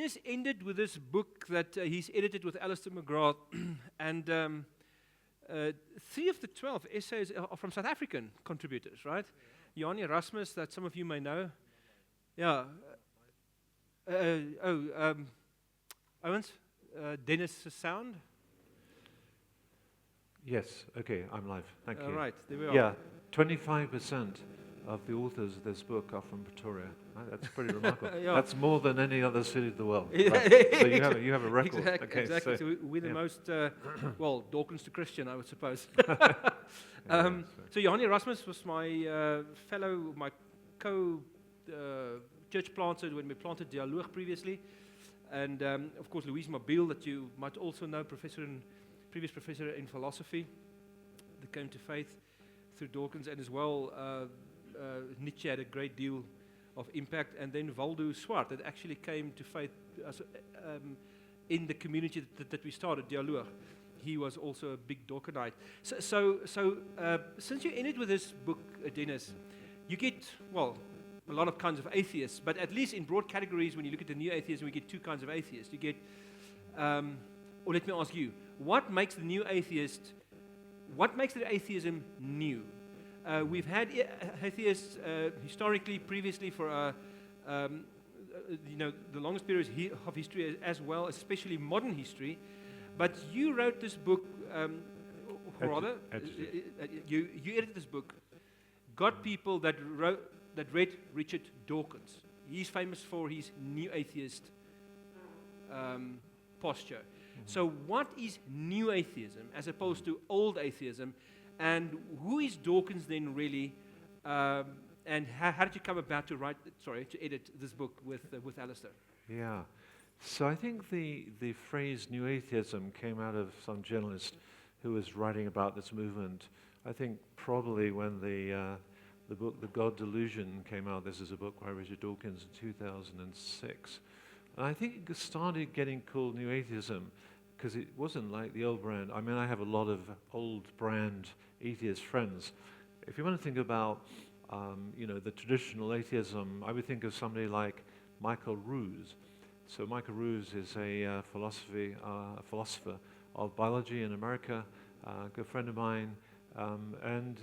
Denis ended with this book that he's edited with Alistair McGrath, and 3 of the 12 essays are from South African contributors, right? Janie Erasmus, that some of you may know. Yeah. Owens, Denis Sound. Yes, okay, I'm live. Thank you. Right, there we are. Yeah, 25% of the authors of this book are from Pretoria. That's pretty remarkable. Yeah. That's more than any other city of the world. Yeah. Right? So you have a record. Exactly. Okay, So we're the most, Dawkins to Christian, I would suppose. So Janie Erasmus was my fellow, my co-church planter when we planted Dialoog previously. And of course, Louise Mabille, that you might also know, previous professor in philosophy, that came to faith through Dawkins, and as well, Nietzsche had a great deal of impact, and then Waldo Swart, that actually came to faith in the community that we started, Dialoog. He was also a big Dawkinite. So since you ended with this book, Denis, you get, a lot of kinds of atheists, but at least in broad categories, when you look at the new atheism, we get 2 kinds of atheists. You get, or let me ask you, what makes the atheism new? We've had atheists historically, previously for the longest period of history as well, especially modern history. But you wrote this book, you edited this book, got people that read Richard Dawkins. He's famous for his new atheist posture. So what is new atheism as opposed to old atheism, and who is Dawkins then really, and how did you come about to edit this book with Alistair? Yeah. So I think the phrase new atheism came out of some journalist who was writing about this movement. I think probably when the book The God Delusion came out. This is a book by Richard Dawkins in 2006. And I think it started getting called new atheism because it wasn't like the old brand. I mean, I have a lot of old brand atheist friends. If you want to think about, the traditional atheism, I would think of somebody like Michael Ruse. So Michael Ruse is a philosopher of biology in America, a good friend of mine. And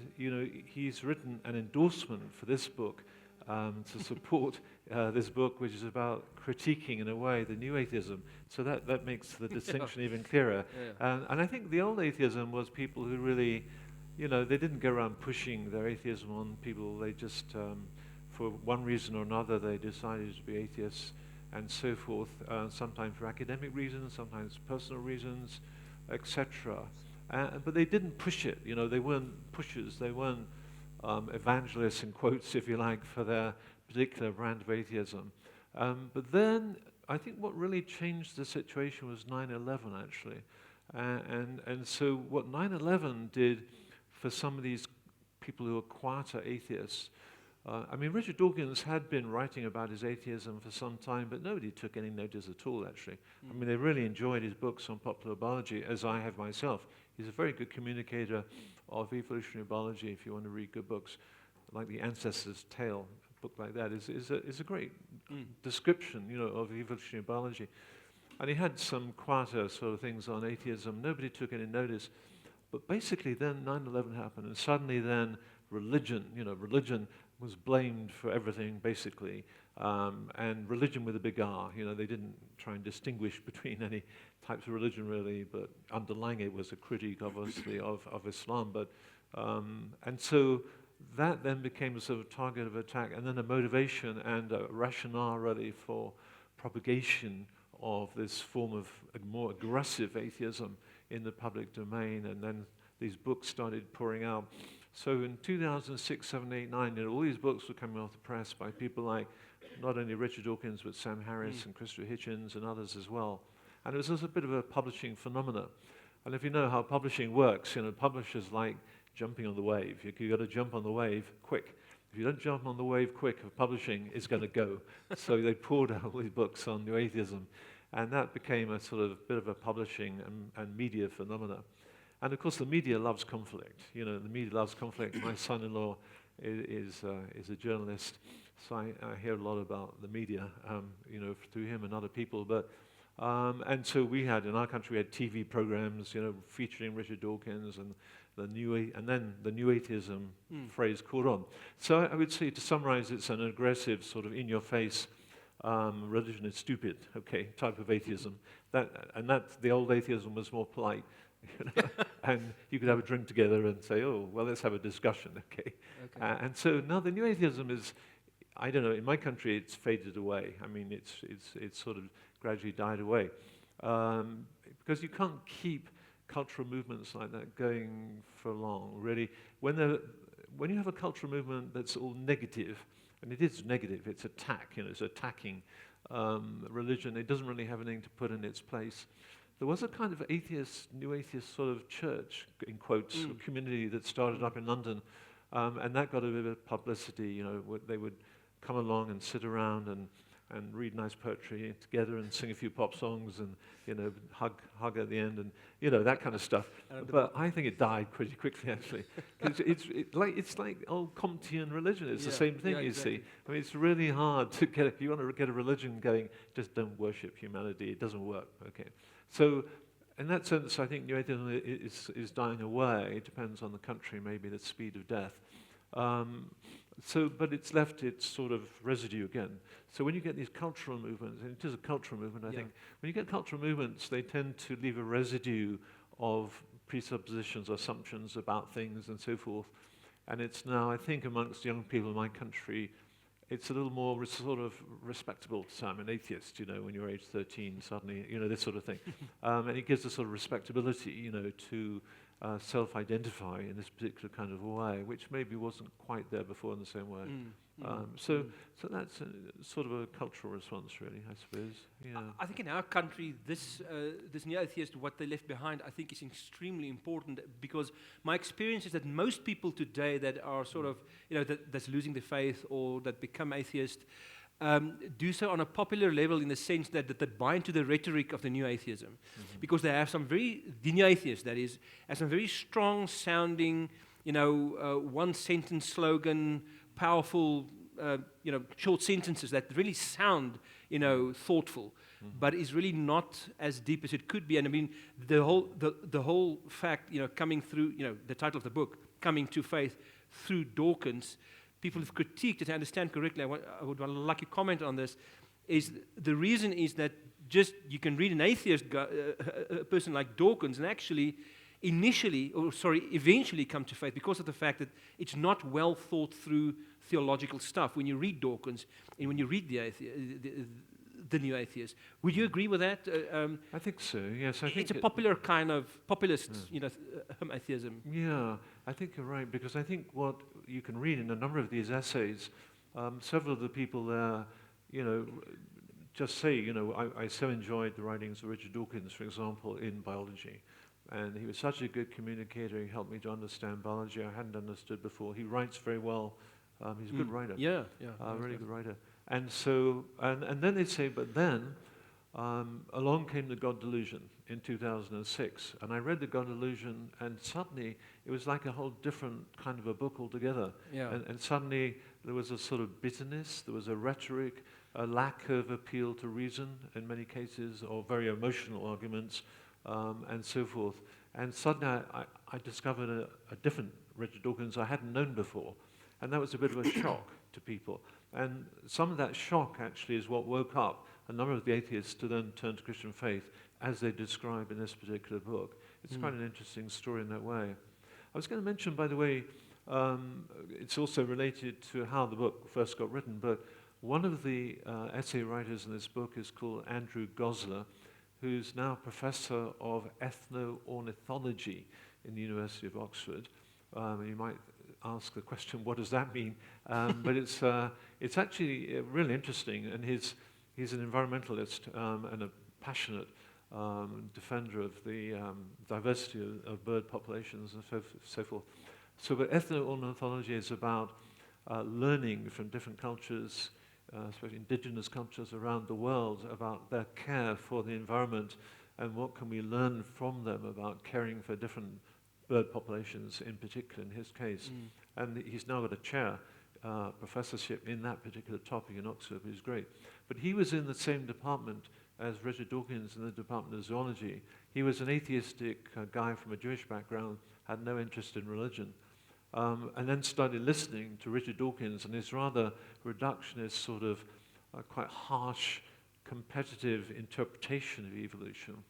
he's written an endorsement for this book to support this book, which is about critiquing, in a way, the new atheism. So that makes the distinction even clearer. Yeah. And I think the old atheism was people who really, they didn't go around pushing their atheism on people. They just, for one reason or another, they decided to be atheists and so forth, sometimes for academic reasons, sometimes personal reasons, etc. But they didn't push it. They weren't pushers. They weren't evangelists, in quotes, if you like, for their particular brand of atheism. But then I think what really changed the situation was 9/11, actually. And so what 9/11 did for some of these people who are quieter atheists, Richard Dawkins had been writing about his atheism for some time, but nobody took any notice at all, actually. They really enjoyed his books on popular biology, as I have myself. He's a very good communicator of evolutionary biology, if you want to read good books, like The Ancestor's Tale, a book like that is a great description, of evolutionary biology. And he had some quieter sort of things on atheism. Nobody took any notice. But basically then 9/11 happened, and suddenly then religion was blamed for everything, basically, and religion with a big R. They didn't try and distinguish between any types of religion, really, but underlying it was a critique, obviously, of Islam. But and so that then became a sort of target of attack, and then a motivation and a rationale, really, for propagation of this form of a more aggressive atheism in the public domain, and then these books started pouring out. So in 2006, 7, 8, 9, all these books were coming off the press by people like not only Richard Dawkins, but Sam Harris and Christopher Hitchens and others as well. And it was also a bit of a publishing phenomena. And if you know how publishing works, publishers like jumping on the wave. You've got to jump on the wave quick. If you don't jump on the wave quick of publishing, it's going to go. So they poured out all these books on new atheism. And that became a sort of bit of a publishing and media phenomena. And of course, the media loves conflict. The media loves conflict. My son-in-law is a journalist, So I hear a lot about the media, through him and other people. But and so we had in our country we had TV programs, featuring Richard Dawkins and then the new atheism phrase caught on. So I would say, to summarize, it's an aggressive sort of in-your-face religion is stupid, type of atheism. The old atheism was more polite, and you could have a drink together and say, oh, well, let's have a discussion, and so now the new atheism is, I don't know, in my country it's faded away. I mean, it's sort of gradually died away, because you can't keep cultural movements like that going for long, really. When you have a cultural movement that's all negative, and it is negative, it's attack, it's attacking religion, it doesn't really have anything to put in its place. There was a kind of new atheist sort of church, in quotes, community that started up in London, and that got a bit of publicity. They would come along and sit around and read nice poetry together and sing a few pop songs and hug at the end and that kind of stuff. But I think it died pretty quickly, actually. It's like old Comtean religion. It's the same thing, you see. I mean, it's really hard to get. If you want to get a religion going, just don't worship humanity. It doesn't work. So in that sense, I think New Atheism is dying away. It depends on the country, maybe the speed of death. But it's left its sort of residue again. So when you get these cultural movements, and it is a cultural movement, I think, when you get cultural movements, they tend to leave a residue of presuppositions, assumptions about things and so forth. And it's now, I think, amongst young people in my country, it's a little more sort of respectable to say I'm an atheist, when you're age 13, suddenly, this sort of thing. And it gives a sort of respectability, to self-identify in this particular kind of way, which maybe wasn't quite there before in the same way. So that's sort of a cultural response, really, I suppose. I think in our country, this new atheist, what they left behind, I think is extremely important, because my experience is that most people today that are sort of, that's losing their faith or that become atheist, do so on a popular level in the sense that they buy into the rhetoric of the new atheism, because they have the new atheist, that is, has some very strong sounding, one sentence slogan, powerful, short sentences that really sound, thoughtful, but is really not as deep as it could be. And I mean, the whole fact, coming through, the title of the book, Coming to Faith Through Dawkins, people have critiqued, if I understand correctly, I would like you to comment on this, is the reason is that just you can read an atheist a person like Dawkins and actually eventually come to faith because of the fact that it's not well thought through theological stuff when you read Dawkins and when you read the new atheist. Would you agree with that? I think so, yes. I think it's a popular kind of populist, atheism. Yeah, I think you're right, because I think what you can read in a number of these essays, several of the people there, just say, I so enjoyed the writings of Richard Dawkins, for example, in biology. And he was such a good communicator. He helped me to understand biology I hadn't understood before. He writes very well. He's a good writer. Really good writer. And so, and then they'd say, but then along came the God Delusion in 2006. And I read the God Delusion, and suddenly it was like a whole different kind of a book altogether. And suddenly there was a sort of bitterness, there was a rhetoric, a lack of appeal to reason in many cases, or very emotional arguments, and so forth. And suddenly I discovered a different Richard Dawkins I hadn't known before. And that was a bit of a shock to people. And some of that shock actually is what woke up a number of the atheists to then turn to Christian faith, as they describe in this particular book. It's quite an interesting story in that way. I was going to mention, by the way, it's also related to how the book first got written, but one of the essay writers in this book is called Andrew Gosler, who's now professor of ethno-ornithology in the University of Oxford. You might ask the question, what does that mean? But it's actually really interesting, and he's an environmentalist and a passionate defender of the diversity of bird populations and so forth. So, but ethno-ornithology is about learning from different cultures, especially indigenous cultures around the world, about their care for the environment and what can we learn from them about caring for different bird populations in particular, in his case. And he's now got a chair professorship in that particular topic in Oxford, which is great. But he was in the same department as Richard Dawkins in the Department of Zoology. He was an atheistic guy from a Jewish background, had no interest in religion, and then started listening to Richard Dawkins and his rather reductionist, sort of quite harsh, competitive interpretation of evolution.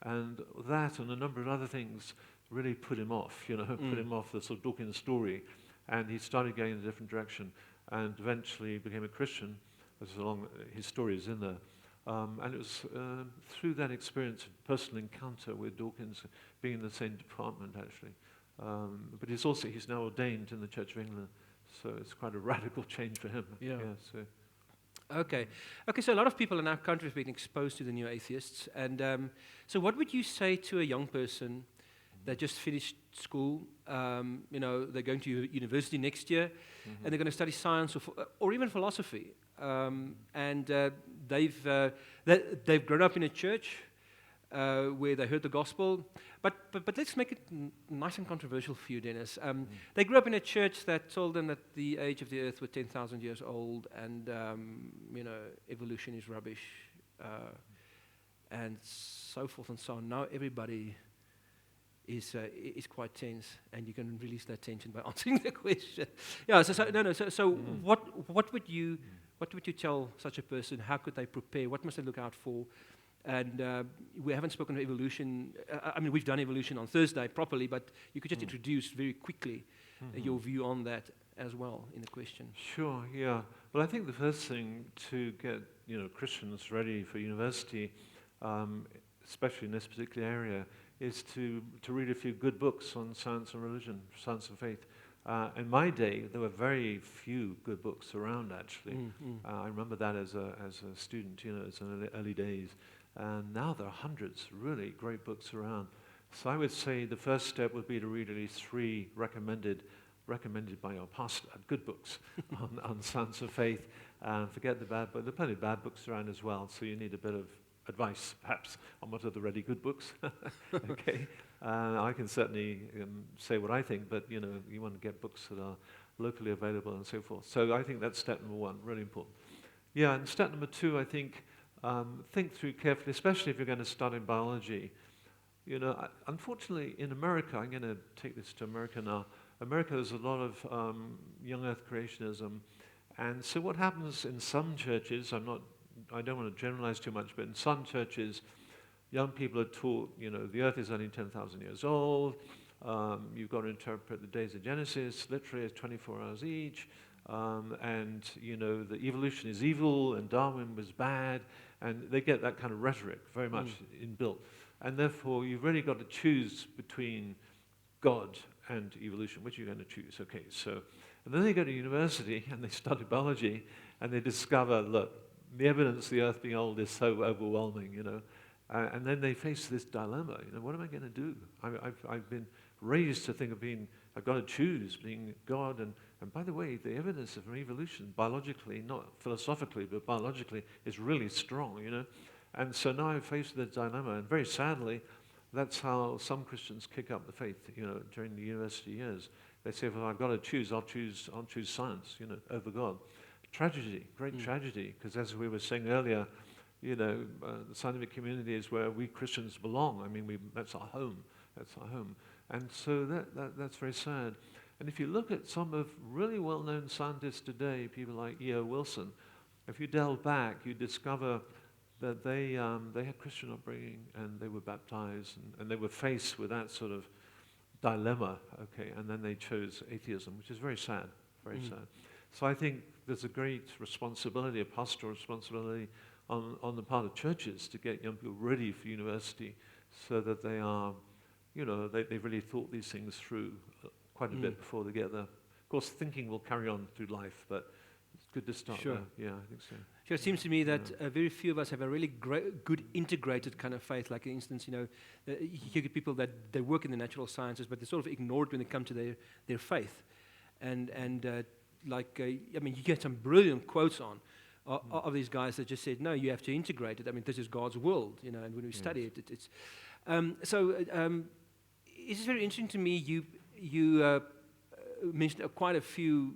And that and a number of other things really put him off, put him off the sort of Dawkins story. And he started going in a different direction and eventually became a Christian. His story is in there. And it was through that experience of personal encounter with Dawkins, being in the same department actually. But he's now ordained in the Church of England, so it's quite a radical change for him. Yeah. So. Okay, so a lot of people in our country have been exposed to the new atheists. And so what would you say to a young person that just finished school, they're going to university next year, and they're going to study science or even philosophy, and they've grown up in a church where they heard the gospel, but let's make it nice and controversial for you, Dennis. They grew up in a church that told them that the age of the earth was 10,000 years old, and evolution is rubbish, and so forth and so on. Now everybody is quite tense, and you can release that tension by answering the question. Yeah. So what would you tell such a person? How could they prepare? What must they look out for? And we haven't spoken of evolution. We've done evolution on Thursday properly, but you could just introduce very quickly your view on that as well in the question. Sure. Yeah. Well, I think the first thing to get Christians ready for university, especially in this particular area, is to read a few good books on science and religion, science and faith. In my day, there were very few good books around, actually. I remember that as a student, it's in the early days. And now there are hundreds of really great books around. So I would say the first step would be to read at least 3 recommended by your pastor, good books on science and faith. Forget the bad books. There are plenty of bad books around as well, so you need a bit of advice, perhaps, on what are the really good books. Okay, I can certainly say what I think, but you want to get books that are locally available and so forth. So I think that's step number 1, really important. Yeah, and step number 2, I think through carefully, especially if you're going to study biology. Unfortunately, in America, I'm going to take this to America now. America, there's a lot of young Earth creationism, and so what happens in some churches, I don't want to generalize too much, but in some churches, young people are taught, the earth is only 10,000 years old, you've got to interpret the days of Genesis literally as 24 hours each, and, the evolution is evil and Darwin was bad, and they get that kind of rhetoric very much inbuilt. And therefore, you've really got to choose between God and evolution. Which are you going to choose? Okay, so, and then they go to university and they study biology, and they discover, look, the evidence of the earth being old is so overwhelming, and then they face this dilemma. What am I going to do? I've been raised to think I've got to choose being God, and by the way, the evidence of evolution, biologically, not philosophically, but biologically, is really strong, And so now I'm faced with a dilemma, and very sadly, that's how some Christians kick up the faith, during the university years. They say, well, I've got to choose. I'll choose science, over God. Tragedy, great tragedy, because as we were saying earlier, the scientific community is where we Christians belong. That's our home. And so that's very sad. And if you look at some of really well-known scientists today, people like E.O. Wilson, if you delve back, you discover that they had Christian upbringing and they were baptized and they were faced with that sort of dilemma, okay, and then they chose atheism, which is very sad, very sad. So I think there's a great responsibility, a pastoral responsibility on the part of churches to get young people ready for university so that they are, they've really thought these things through quite a bit before they get there. Of course, thinking will carry on through life, but it's good to start there. Yeah, I think so. Sure, it seems to me that very few of us have a really good integrated kind of faith. Like, for instance, you get people that they work in the natural sciences, but they're sort of ignored when they come to their faith. And you get some brilliant quotes of these guys that just said, no, you have to integrate it. This is God's world, and when we study it, it's... It's very interesting to me, you mentioned quite a few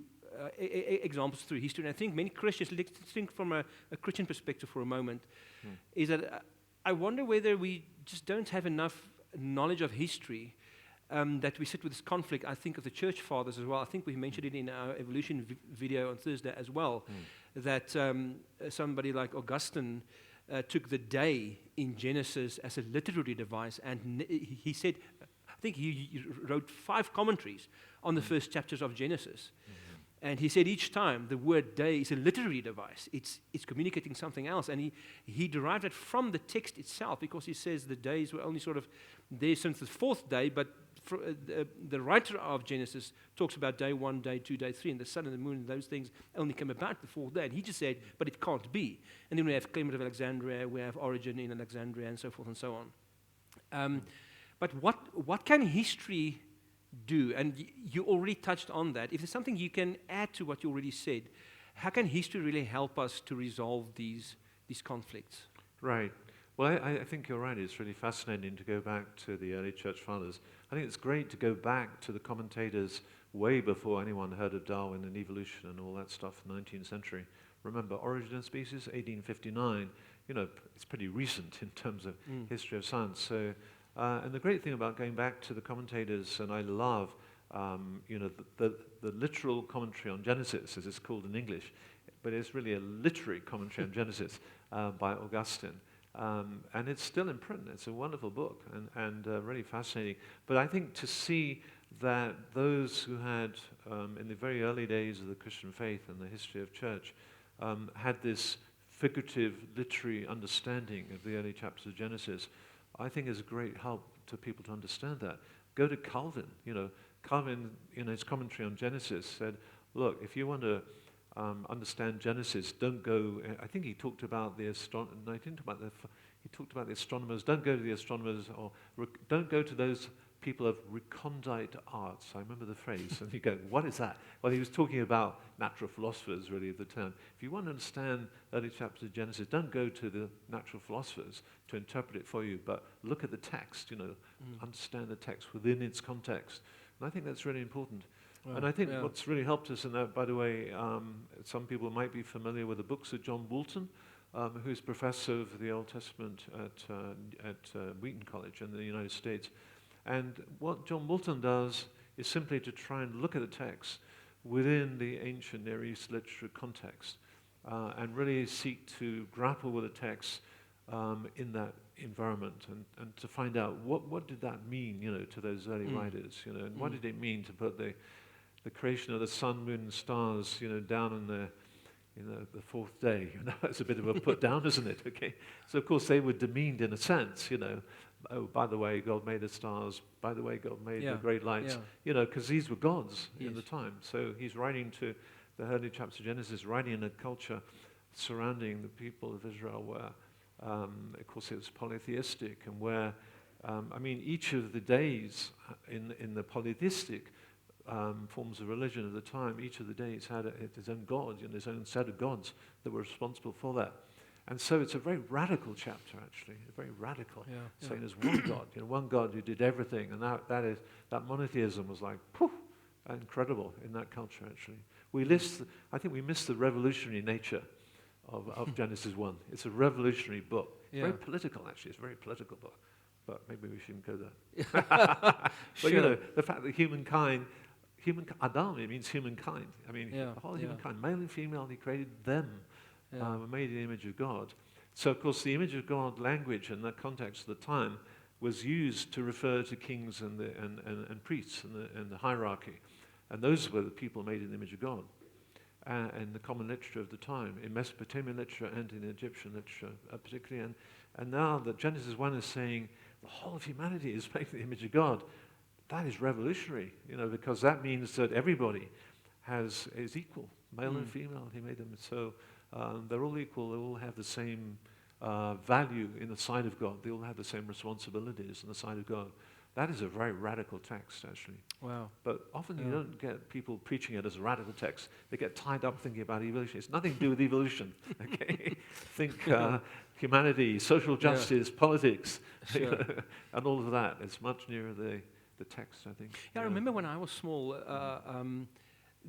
examples through history. And I think many Christians, let's think from a Christian perspective for a moment, is that I wonder whether we just don't have enough knowledge of history, that we sit with this conflict. I think of the church fathers as well. I think we mentioned it in our evolution video on Thursday as well, that somebody like Augustine took the day in Genesis as a literary device, and he said, I think he wrote 5 commentaries on the first chapters of Genesis. And he said each time the word day is a literary device. It's communicating something else. And he derived it from the text itself, because he says the days were only sort of there since the 4th day, but the writer of Genesis talks about day 1, day 2, day 3, and the sun and the moon and those things only came about the 4th day. And he just said, but it can't be. And then we have Clement of Alexandria, we have Origen in Alexandria, and so forth and so on. But what can history do? And you already touched on that. If there's something you can add to what you already said, how can history really help us to resolve these conflicts? Right. Well, I think you're right. It's really fascinating to go back to the early church fathers. I think it's great to go back to the commentators way before anyone heard of Darwin and evolution and all that stuff in the 19th century. Remember, Origin of Species, 1859. It's pretty recent in terms of history of science. So, and the great thing about going back to the commentators, and I love, the literal commentary on Genesis, as it's called in English, but it's really a literary commentary on Genesis by Augustine. And it's still in print. It's a wonderful book and really fascinating. But I think to see that those who had, in the very early days of the Christian faith and the history of church, had this figurative, literary understanding of the early chapters of Genesis, I think is a great help to people to understand that. Go to Calvin. Calvin, in his commentary on Genesis, said, look, if you want to understand Genesis, don't go. I think he talked about the astronomers. No, he didn't talk about he talked about the astronomers. Don't go to the astronomers, or don't go to those people of recondite arts. I remember the phrase. And you go, what is that? Well, he was talking about natural philosophers, really, of the term. If you want to understand early chapters of Genesis, don't go to the natural philosophers to interpret it for you, but look at the text. Understand the text within its context. And I think that's really important. Well, and I think what's really helped us in that, by the way, some people might be familiar with the books of John Walton, who's professor of the Old Testament at Wheaton College in the United States. And what John Walton does is simply to try and look at the text within the ancient Near East literature context, and really seek to grapple with the text in that environment, and to find out what did that mean, to those early writers, and what did it mean to put the creation of the sun, moon, and stars, down in the 4th day. It's a bit of a put down, isn't it? Okay. So of course they were demeaned in a sense, Oh, by the way, God made the stars. By the way, God made the great lights. Because these were gods in the time. So he's writing to the early chapters of Genesis, writing in a culture surrounding the people of Israel where, of course, it was polytheistic, and where, each of the days in the polytheistic forms of religion of the time, each of the days had its own god, its own set of gods that were responsible for that. And so it's a very radical chapter, actually, very radical, saying there's one God, one God who did everything, and that monotheism was like, poof, incredible in that culture, actually. I think we missed the revolutionary nature of Genesis 1. It's a revolutionary book. Very political, actually. It's a very political book. But maybe we shouldn't go there. But the fact that humankind, Adam, it means humankind. The whole humankind, male and female, he created them. Made in the image of God. So, of course, the image of God language in that context at the time was used to refer to kings and priests and the hierarchy. And those were the people made in the image of God. And the common literature of the time, in Mesopotamian literature and in Egyptian literature particularly. And now that Genesis 1 is saying the whole of humanity is made in the image of God, that is revolutionary, because that means that everybody is equal, male and female. He made them so. They're all equal. They all have the same value in the sight of God. They all have the same responsibilities in the sight of God. That is a very radical text, actually. Wow. But often you don't get people preaching it as a radical text. They get tied up thinking about evolution. It's nothing to do with evolution, okay? Think humanity, social justice, politics, and all of that. It's much nearer the text, I think. Yeah, I remember when I was small,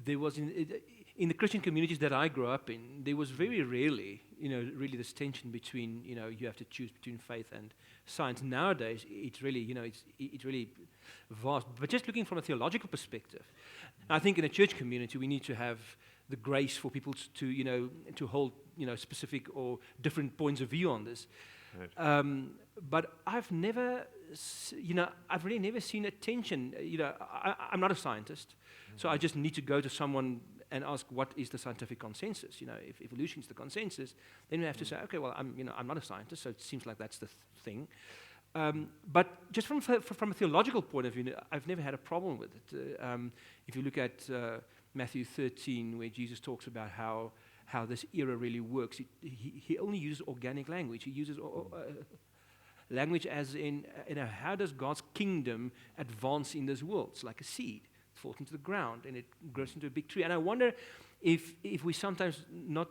there was in the Christian communities that I grew up in, there was very rarely, really this tension between, you have to choose between faith and science. Nowadays, it's really, it's really vast. But just looking from a theological perspective, I think in a church community we need to have the grace for people to hold, specific or different points of view on this. Right. But I've never, I've really never seen a tension. I'm not a scientist, so I just need to go to someone and ask what is the scientific consensus. If evolution is the consensus, then we have to say, okay, well, I'm not a scientist, so it seems like that's the thing. But just from a theological point of view, I've never had a problem with it. If you look at Matthew 13, where Jesus talks about how this era really works, he only uses organic language. He uses language as in, how does God's kingdom advance in this world? It's like a seed. It falls into the ground and it grows into a big tree. And I wonder if we sometimes not,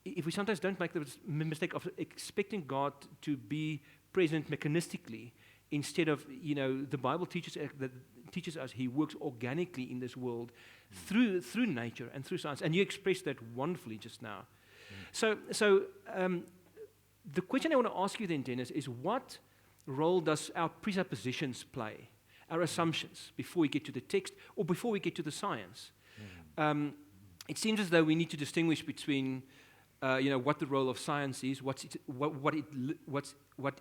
if we sometimes don't make the mistake of expecting God to be present mechanistically, instead of, the Bible teaches us He works organically in this world through nature and through science. And you expressed that wonderfully just now. So the question I want to ask you then, Dennis, is what role does our presuppositions play, our assumptions, before we get to the text or before we get to the science? It seems as though we need to distinguish between what the role of science is, what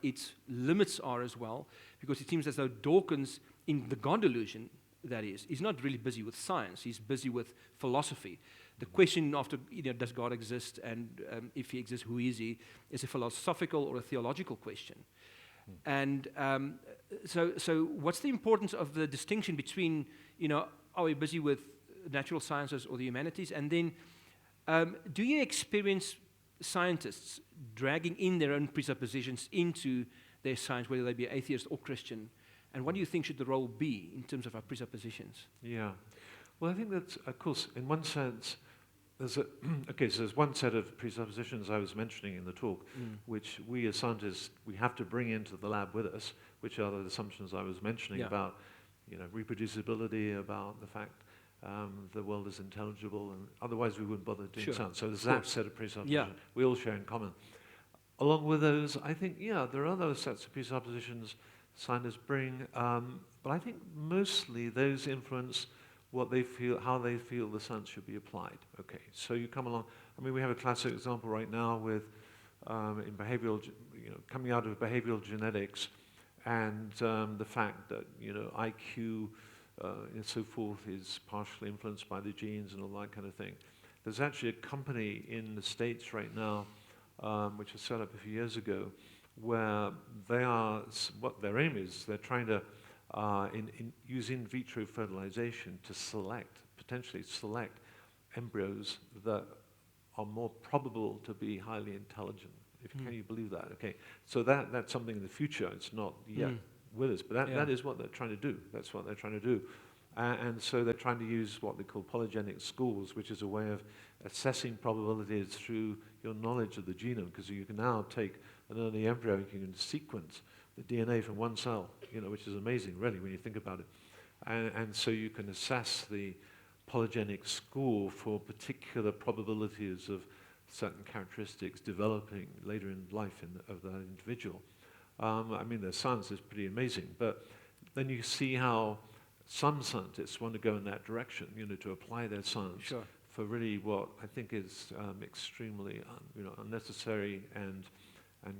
its limits are as well, because it seems as though Dawkins, in the God Delusion, that is not really busy with science. He's busy with philosophy. The question after, does God exist, and if He exists, who is He, is a philosophical or a theological question. And so what's the importance of the distinction between, are we busy with natural sciences or the humanities? And then, do you experience scientists dragging in their own presuppositions into their science, whether they be atheist or Christian? And what do you think should the role be in terms of our presuppositions? Yeah. Well, I think that, of course, in one sense, there's there's one set of presuppositions I was mentioning in the talk, which we as scientists, we have to bring into the lab with us, which are the assumptions I was mentioning about, reproducibility, about the fact the world is intelligible, and otherwise we wouldn't bother doing science. So there's that set of presuppositions we all share in common. Along with those, I think, there are other sets of presuppositions scientists bring, but I think mostly those influence what they feel, how they feel the science should be applied. Okay, so you come along. I mean, we have a classic example right now with in behavioral, coming out of behavioral genetics, and the fact that IQ and so forth is partially influenced by the genes and all that kind of thing. There's actually a company in the States right now, which was set up a few years ago, where what their aim is, they're trying to use in vitro fertilization to potentially select embryos that are more probable to be highly intelligent. Can you believe that? Okay, so that's something in the future. It's not yet with us, but that is what they're trying to do. That's what they're trying to do. And so they're trying to use what they call polygenic scores, which is a way of assessing probabilities through your knowledge of the genome, because you can now take an early embryo, you can sequence the DNA from one cell, which is amazing, really, when you think about it. And so you can assess the polygenic score for particular probabilities of certain characteristics developing later in life of that individual. I mean, the science is pretty amazing, but then you see how some scientists want to go in that direction, to apply their science for really what I think is extremely, unnecessary and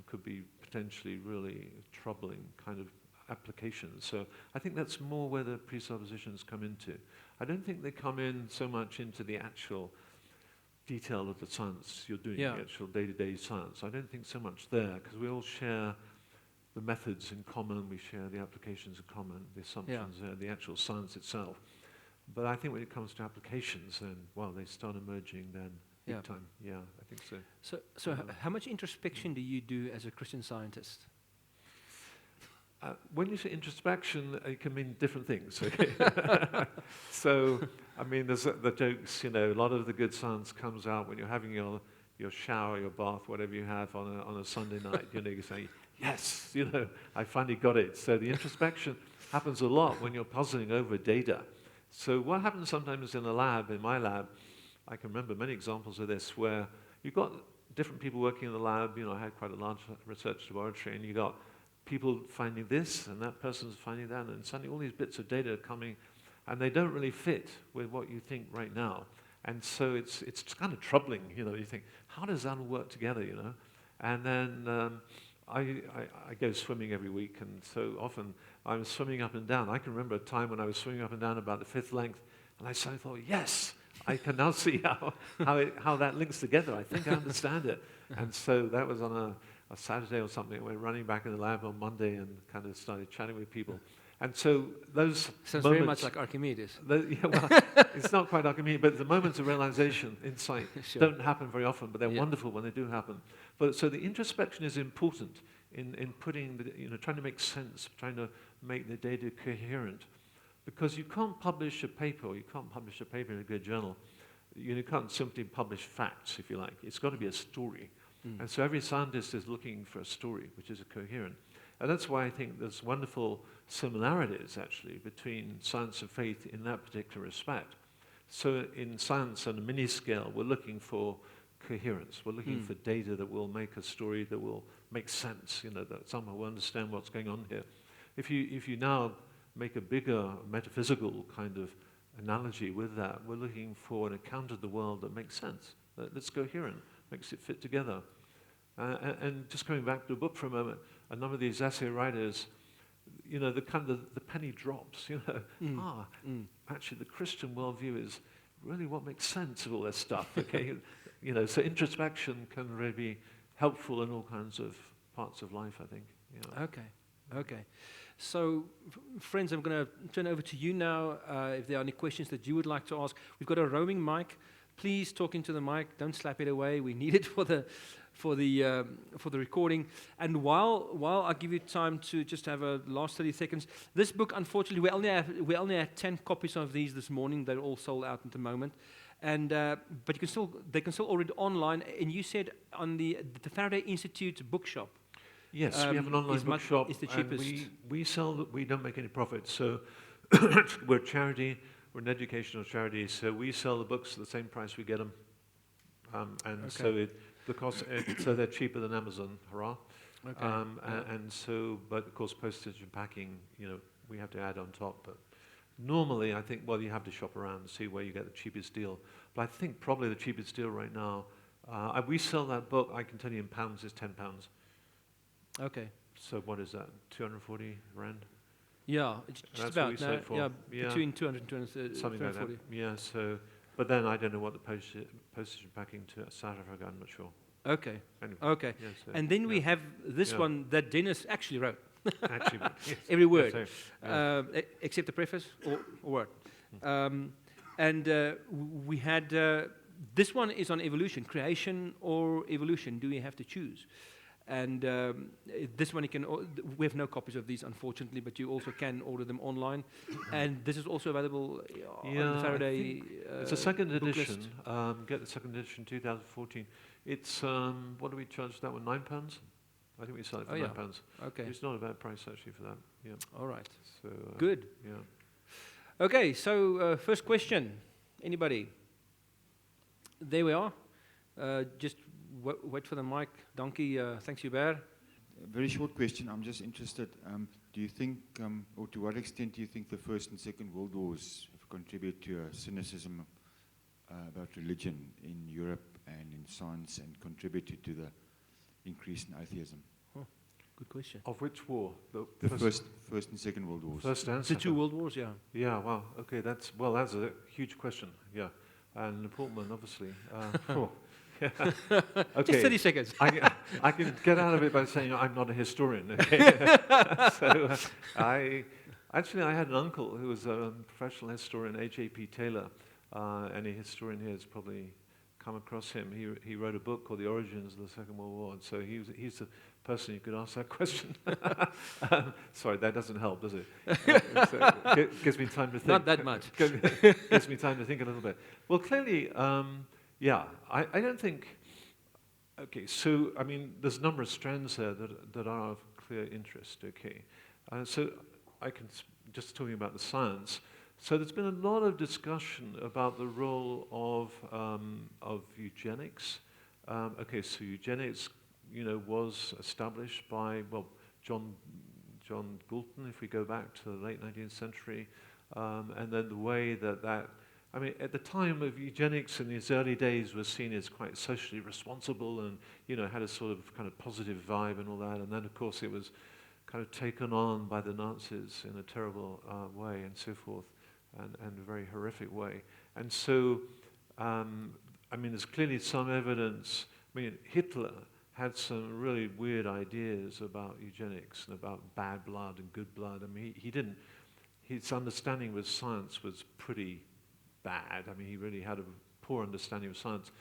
could be potentially really troubling kind of applications. So I think that's more where the presuppositions come into. I don't think they come in so much into the actual detail of the science you're doing, the actual day-to-day science. I don't think so much there, because we all share the methods in common, we share the applications in common, the assumptions, the actual science itself. But I think when it comes to applications, then, they start emerging then big time. Yeah, I think so. So how much introspection do you do as a Christian scientist? When you say introspection, it can mean different things. Okay? So, I mean, there's the jokes, a lot of the good science comes out when you're having your shower, your bath, whatever you have on a Sunday night. You say, yes, I finally got it. So the introspection happens a lot when you're puzzling over data. So what happens sometimes in a lab, in my lab, I can remember many examples of this where you've got different people working in the lab. You know, I had quite a large research laboratory, and you got people finding this, and that person's finding that, and suddenly all these bits of data are coming, and they don't really fit with what you think right now. And so it's kind of troubling, you know. You think, how does that all work together, you know? And then I go swimming every week, and so often I'm swimming up and down. I can remember a time when I was swimming up and down about the fifth length, and I suddenly thought, yes, I can now see how that links together. I think I understand it. And so that was on a Saturday or something. We were running back in the lab on Monday and kind of started chatting with people. And so those Sounds moments, very much like Archimedes. yeah, well, it's not quite Archimedes, but the moments of realization, insight, Sure. don't happen very often, but they're Yeah. wonderful when they do happen. But so the introspection is important in putting, trying to make sense, trying to make the data coherent, because you can't publish a paper, or you can't publish a paper in a good journal. You can't simply publish facts, if you like. It's got to be a story. And so every scientist is looking for a story, which is a coherent. And that's why I think there's wonderful similarities, actually, between science and faith in that particular respect. So in science on a mini scale, we're looking for coherence. We're looking for data that will make a story that will make sense, that someone will understand what's going on here. If you now make a bigger metaphysical kind of analogy with that, we're looking for an account of the world that makes sense, that's coherent, makes it fit together. And just coming back to the book for a moment, a number of these essay writers, the penny drops, actually the Christian worldview is really what makes sense of all this stuff, okay? So introspection can really be helpful in all kinds of parts of life, I think. Okay. So, friends, I'm going to turn over to you now. If there are any questions that you would like to ask, we've got a roaming mic. Please talk into the mic. Don't slap it away. We need it for the recording. And while I give you time to just have a last 30 seconds, this book, unfortunately, we only have 10 copies of these this morning. They're all sold out at the moment. And but they can still order it online. And you said on the Faraday Institute bookshop. Yes, we have an online bookshop. It's the cheapest. And we sell. We don't make any profit, so we're a charity. We're an educational charity, so we sell the books at the same price we get them, so so they're cheaper than Amazon. Hurrah! Okay. And so, but of course, postage and packing, we have to add on top. But normally, I think, you have to shop around and see where you get the cheapest deal. But I think probably the cheapest deal right now. We sell that book. I can tell you in pounds is £10. Okay. So what is that? 240 rand. Yeah, it's just about now. Yeah, between 200 and 230. Something like that. Yeah. So, but then I don't know what the postage and packing to South Africa. I'm not sure. Okay. Anyway, Okay. yeah, so, and then we have this one that Denis actually wrote. Actually, yes. Every word, Except the preface or word. We had this one is on evolution, creation or evolution. Do we have to choose? And this one we have no copies of these, unfortunately, but you also can order them online. And this is also available on the Faraday. It's a second edition. Get the second edition, 2014. It's what do we charge that one? £9? I think we sell it for £9. Okay. It's not a bad price actually for that. Yeah. All right. So good. Yeah. Okay. So first question. Anybody? There we are. Just wait for the mic. Donkey, thanks, Hubert. A very short question. I'm just interested. Do you think, or to what extent do you think the First and Second World Wars have contributed to a cynicism about religion in Europe and in science and contributed to the increase in atheism? Oh, good question. Of which war? The first and Second World Wars. First and The second. two world wars, yeah. Yeah, wow. Okay, that's a huge question. Yeah. And important one, obviously. Yeah. Okay. Just 30 seconds. I can get out of it by saying I'm not a historian. Okay. So I had an uncle who was a professional historian, H.A.P. Taylor. Any historian here has probably come across him. He wrote a book called The Origins of the Second World War, and so he's the person you could ask that question. Sorry, that doesn't help, does it? It gives me time to think. Not that much. Gives me time to think a little bit. Well, clearly. I don't think. Okay, so I mean, there's a number of strands there that are of clear interest. Okay, so I can just talking about the science. So there's been a lot of discussion about the role of eugenics. Okay, so eugenics, was established by, well, John Galton, if we go back to the late 19th century, and then the way that I mean, at the time of eugenics in these early days was seen as quite socially responsible and, had a sort of kind of positive vibe and all that. And then, of course, it was kind of taken on by the Nazis in a terrible way and so forth, and a very horrific way. And so, I mean, there's clearly some evidence. I mean, Hitler had some really weird ideas about eugenics and about bad blood and good blood. I mean, his understanding of science was pretty bad. I mean, he really had a poor understanding of science.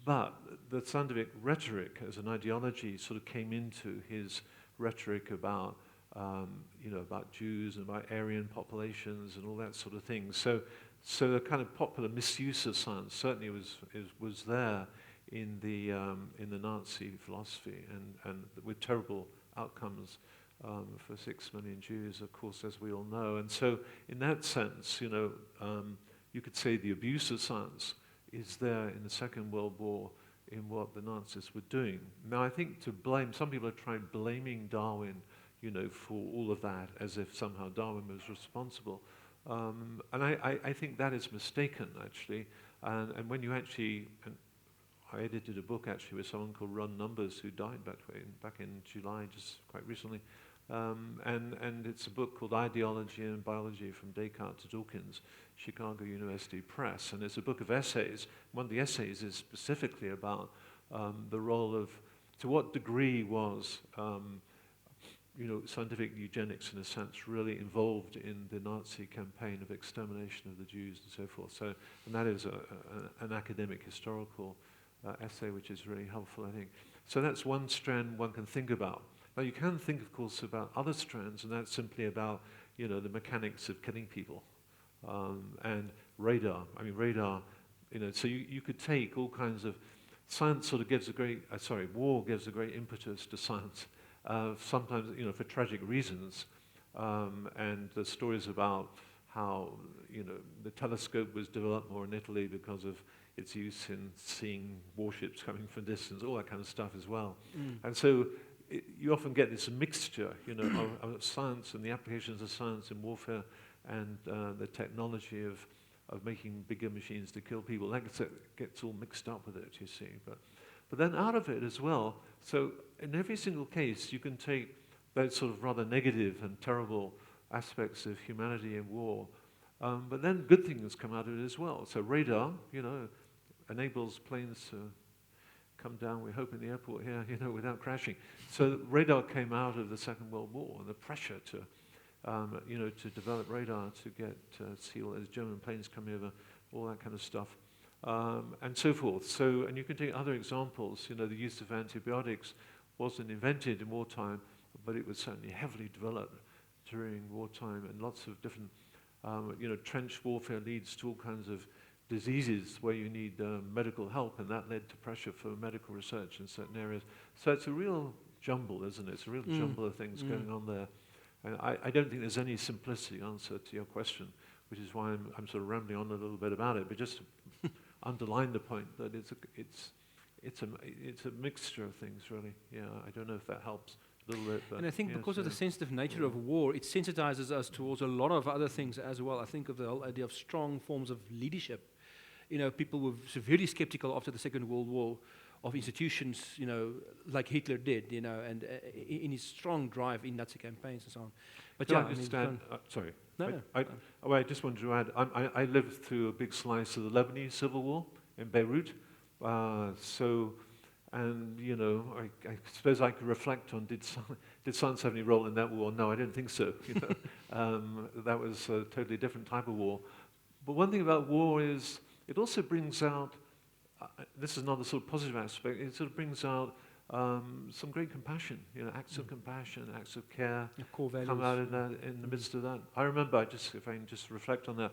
But the scientific rhetoric as an ideology sort of came into his rhetoric about, about Jews and about Aryan populations and all that sort of thing. So the kind of popular misuse of science certainly was there in the Nazi philosophy, and with terrible outcomes for 6 million Jews, of course, as we all know. And so, in that sense, you could say the abuse of science is there in the Second World War in what the Nazis were doing. Now, I think some people have tried blaming Darwin, for all of that, as if somehow Darwin was responsible. And I think that is mistaken, actually. And when you actually, and I edited a book actually with someone called Ron Numbers, who died back in July, just quite recently. And it's a book called Ideology and Biology from Descartes to Dawkins, Chicago University Press. And it's a book of essays. One of the essays is specifically about the role of, to what degree was, scientific eugenics, in a sense, really involved in the Nazi campaign of extermination of the Jews and so forth. So, and that is an academic historical essay, which is really helpful, I think. So that's one strand one can think about. Now, you can think, of course, about other strands, and that's simply about, the mechanics of killing people. And radar. I mean, radar, so you could take all kinds of, science sort of gives a great, war gives a great impetus to science, sometimes, for tragic reasons. And the stories about how, the telescope was developed more in Italy because of its use in seeing warships coming from distance, all that kind of stuff as well. And so you often get this mixture, of science and the applications of science in warfare and the technology of making bigger machines to kill people. That gets all mixed up with it, you see. But then out of it as well, so in every single case, you can take those sort of rather negative and terrible aspects of humanity and war, but then good things come out of it as well. So radar, enables planes to come down, we hope, in the airport here, without crashing. So radar came out of the Second World War, and the pressure to develop radar to get see all those German planes coming over, all that kind of stuff, and so forth. So, and you can take other examples. The use of antibiotics wasn't invented in wartime, but it was certainly heavily developed during wartime, and lots of different, trench warfare leads to all kinds of diseases where you need medical help, and that led to pressure for medical research in certain areas. So it's a real jumble, isn't it? It's a real jumble of things going on there. And I don't think there's any simplistic answer to your question, which is why I'm sort of rambling on a little bit about it, but just to underline the point that it's a mixture of things, really. Yeah, I don't know if that helps a little bit. But and I think because of the sensitive nature of war, it sensitizes us towards a lot of other things as well. I think of the whole idea of strong forms of leadership. People were severely skeptical after the Second World War of institutions, like Hitler did, and in his strong drive in Nazi campaigns and so on. But I just add, sorry. No. I just wanted to add, I lived through a big slice of the Lebanese civil war in Beirut. I suppose I could reflect on, did science have any role in that war? No, I don't think so. That was a totally different type of war. But one thing about war is, it also brings out, this is another sort of positive aspect, it sort of brings out some great compassion, acts of compassion, acts of care, core values. Come out in the midst of that. I remember, if I can just reflect on that,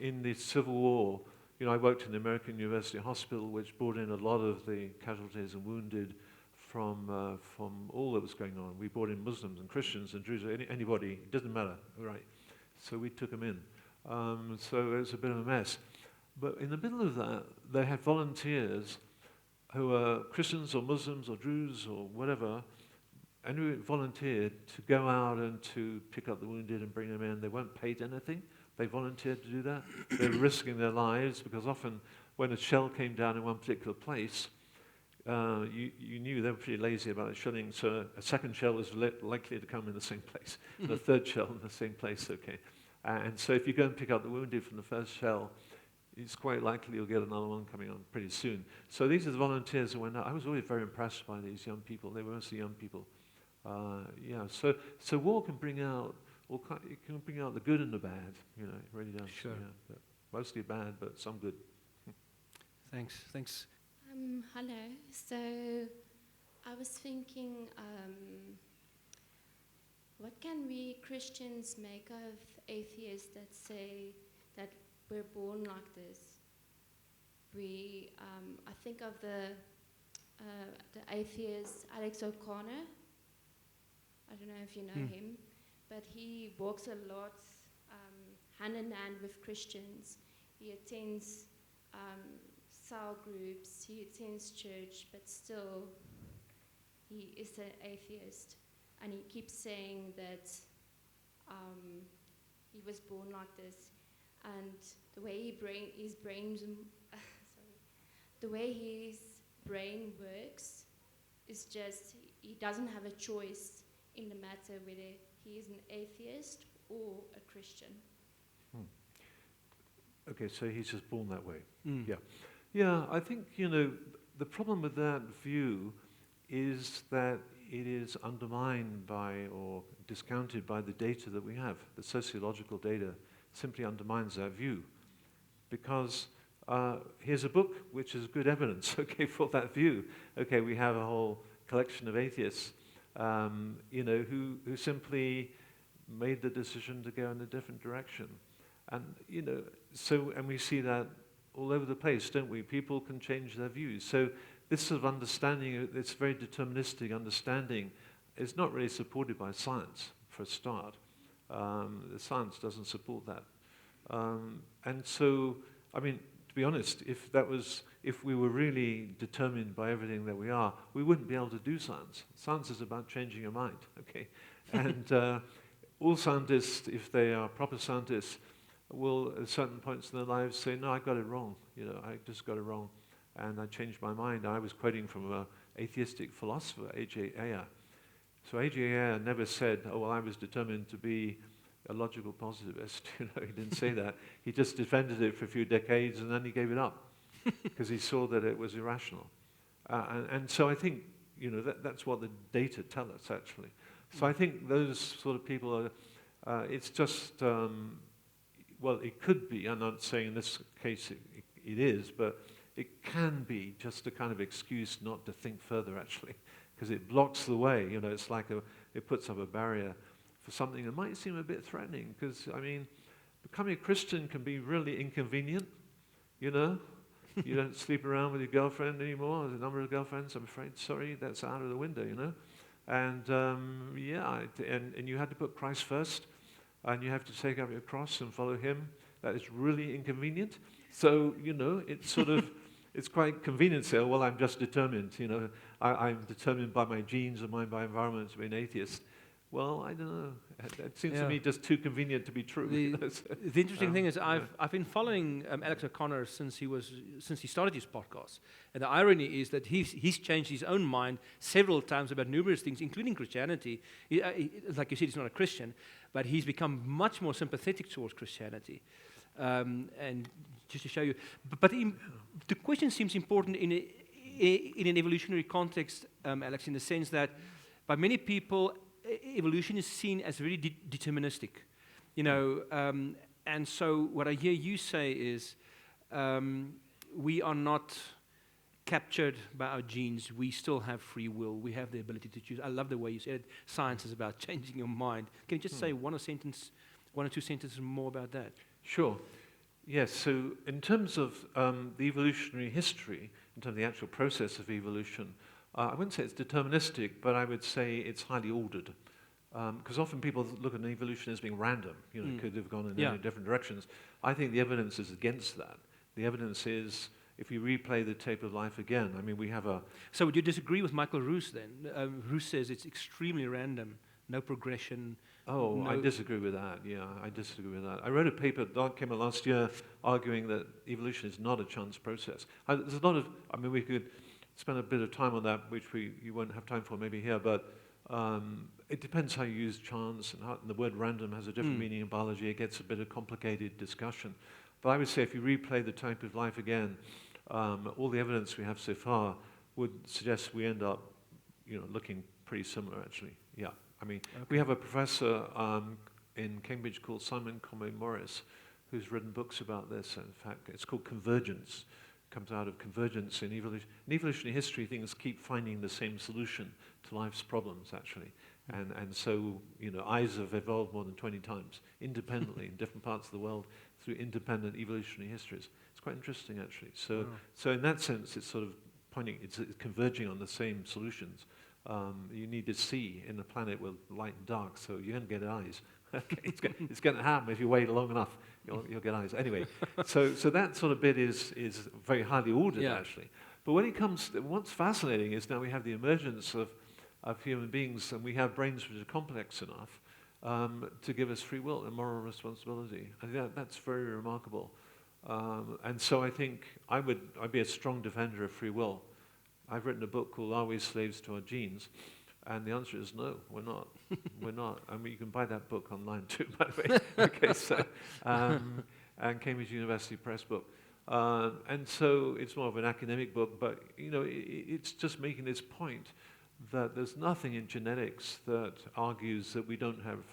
in the Civil War, I worked in the American University Hospital, which brought in a lot of the casualties and wounded from all that was going on. We brought in Muslims and Christians and Jews, anybody, it doesn't matter, right? So we took them in. So it was a bit of a mess. But in the middle of that, they had volunteers who were Christians or Muslims or Jews or whatever, and who volunteered to go out and to pick up the wounded and bring them in. They weren't paid anything. They volunteered to do that. They were risking their lives because often when a shell came down in one particular place, you knew they were pretty lazy about shelling, so a second shell was likely to come in the same place, and a third shell in the same place, okay. And so if you go and pick up the wounded from the first shell, it's quite likely you'll get another one coming on pretty soon. So these are the volunteers who went out. I was always very impressed by these young people. They were mostly young people. So war can bring out it can bring out the good and the bad. You know, it really does. Sure. Yeah, but mostly bad, but some good. Thanks. Hello. So I was thinking, what can we Christians make of atheists that say that we're born like this? I think of the atheist Alex O'Connor. I don't know if you know him, but he walks a lot hand in hand with Christians. He attends cell groups, he attends church, but still he is an atheist. And he keeps saying that he was born like this. And the way his brain works is just, he doesn't have a choice in the matter whether he is an atheist or a Christian. Okay, so he's just born that way. Yeah, I think, the problem with that view is that it is undermined by or discounted by the data that we have. The sociological data simply undermines that view. Because here's a book which is good evidence, okay, for that view. Okay, we have a whole collection of atheists, who simply made the decision to go in a different direction. And, and we see that all over the place, don't we? People can change their views. So this sort of understanding, this very deterministic understanding, is not really supported by science, for a start. The science doesn't support that. And so, I mean, to be honest, if we were really determined by everything that we are, we wouldn't be able to do science. Science is about changing your mind, okay? And all scientists, if they are proper scientists, will at certain points in their lives say, no, I got it wrong. I just got it wrong. And I changed my mind. I was quoting from an atheistic philosopher, A.J. Ayer. So A.J. Ayer never said, oh, well, I was determined to be a logical positivist. He didn't say that. He just defended it for a few decades and then he gave it up because he saw that it was irrational. And so I think, that's what the data tell us, actually. So I think those sort of people are, it's just, well, it could be, I'm not saying in this case it is, but it can be just a kind of excuse not to think further, actually, because it blocks the way. It's like it puts up a barrier for something that might seem a bit threatening, because, I mean, becoming a Christian can be really inconvenient, You don't sleep around with your girlfriend anymore. There's a number of girlfriends, I'm afraid. Sorry, that's out of the window, And, and you had to put Christ first, and you have to take up your cross and follow him. That is really inconvenient. So, it's sort of, it's quite convenient to say, oh, well, I'm just determined, I'm determined by my genes and by my environment to be an atheist. Well, I don't know. It seems to me just too convenient to be true. The interesting thing is I've been following Alex O'Connor since he started his podcast. And the irony is that he's changed his own mind several times about numerous things, including Christianity. Like you said, he's not a Christian, but he's become much more sympathetic towards Christianity. And just to show you, but the question seems important in an evolutionary context, Alex, in the sense that by many people, evolution is seen as very deterministic, and so what I hear you say is we are not captured by our genes. We still have free will. We have the ability to choose. I love the way you said science is about changing your mind. Can you just say one or two sentences more about that? Sure. Yes, so in terms of the evolutionary history, in terms of the actual process of evolution, I wouldn't say it's deterministic, but I would say it's highly ordered. because often people look at evolution as being random, it could have gone in Yeah. many different directions. I think the evidence is against that. The evidence is, if you replay the tape of life again, I mean, we have a... So would you disagree with Michael Roos then? Roos says it's extremely random, no progression. Oh, I disagree with that. Yeah, I disagree with that. I wrote a paper that came out last year arguing that evolution is not a chance process. There's a lot of, I mean, we could spend a bit of time on that, which you won't have time for maybe here, but it depends how you use chance, and the word random has a different meaning in biology. It gets a bit of complicated discussion. But I would say if you replay the type of life again, all the evidence we have so far would suggest we end up, looking pretty similar, actually. Yeah. I mean, we have a professor in Cambridge called Simon Conway-Morris who's written books about this. In fact, it's called Convergence. It comes out of convergence in evolution. In evolutionary history, things keep finding the same solution to life's problems, actually. And so, eyes have evolved more than 20 times independently in different parts of the world through independent evolutionary histories. It's quite interesting, actually. So in that sense, it's sort of it's converging on the same solutions. You need to see in the planet with light and dark, so you don't get eyes. It's going to happen if you wait long enough. You'll get eyes. Anyway, so that sort of bit is very highly ordered, actually. But when it comes, what's fascinating is now we have the emergence of human beings, and we have brains which are complex enough to give us free will and moral responsibility. I think that's very remarkable. And so I think I'd be a strong defender of free will. I've written a book called Are We Slaves to Our Genes? And the answer is no, we're not. We're not. I mean, you can buy that book online too, by the way. Okay, so, and Cambridge University Press book. And so it's more of an academic book, but, it's just making this point that there's nothing in genetics that argues that we don't have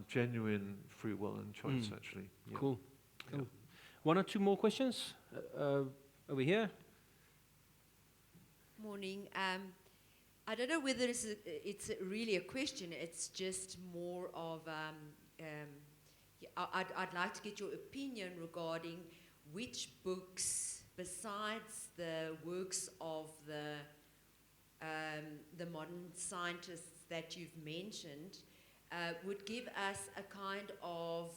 genuine free will and choice, actually. Yeah. Cool. Yeah. One or two more questions over here. Morning. I don't know whether it's really a question. It's just more of, I'd like to get your opinion regarding which books, besides the works of the modern scientists that you've mentioned, would give us a kind of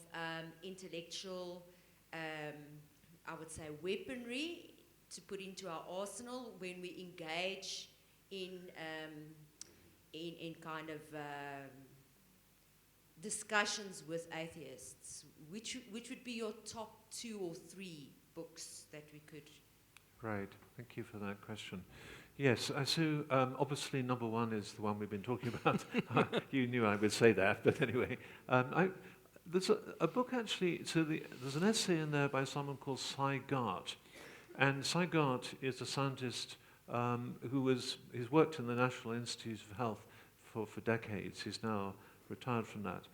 intellectual, I would say, weaponry to put into our arsenal when we engage in kind of discussions with atheists. Which would be your top 2 or 3 books that we could? Right. Thank you for that question. Yes. So obviously, number 1 is the one we've been talking about. You knew I would say that, but anyway, there's a book actually. So there's an essay in there by someone called Cy Gart. And Cy Gart is a scientist he's worked in the National Institutes of Health for decades. He's now retired from that.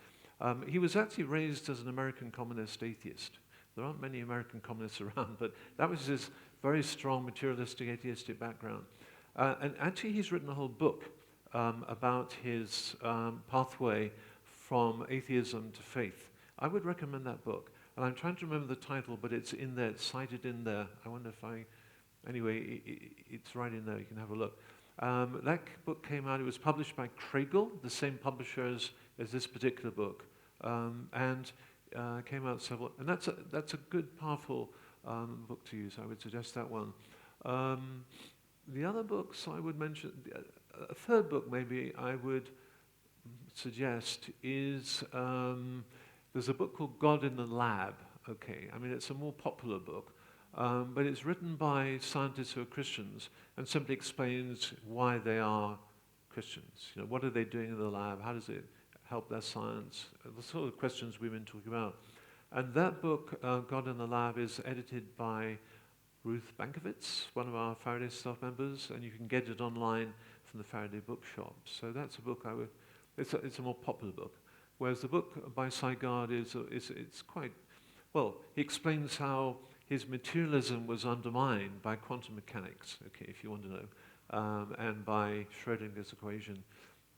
He was actually raised as an American communist atheist. There aren't many American communists around, but that was his very strong materialistic atheistic background. And actually he's written a whole book about his pathway from atheism to faith. I would recommend that book. And I'm trying to remember the title, but it's in there, it's cited in there. I wonder if anyway, it's right in there, you can have a look. That book came out, it was published by Kregel, the same publisher as this particular book. And came out several, and that's a good, powerful book to use. I would suggest that one. The other books I would mention, a third book maybe I would suggest is, there's a book called God in the Lab. Okay, I mean, it's a more popular book, but it's written by scientists who are Christians and simply explains why they are Christians. What are they doing in the lab? How does it help their science? The sort of questions we've been talking about. And that book, God in the Lab, is edited by Ruth Bankovitz, one of our Faraday staff members, and you can get it online from the Faraday bookshop. So that's a book it's a more popular book. Whereas the book by Cy Gart it's quite, well, he explains how his materialism was undermined by quantum mechanics, okay, if you want to know, and by Schrödinger's equation,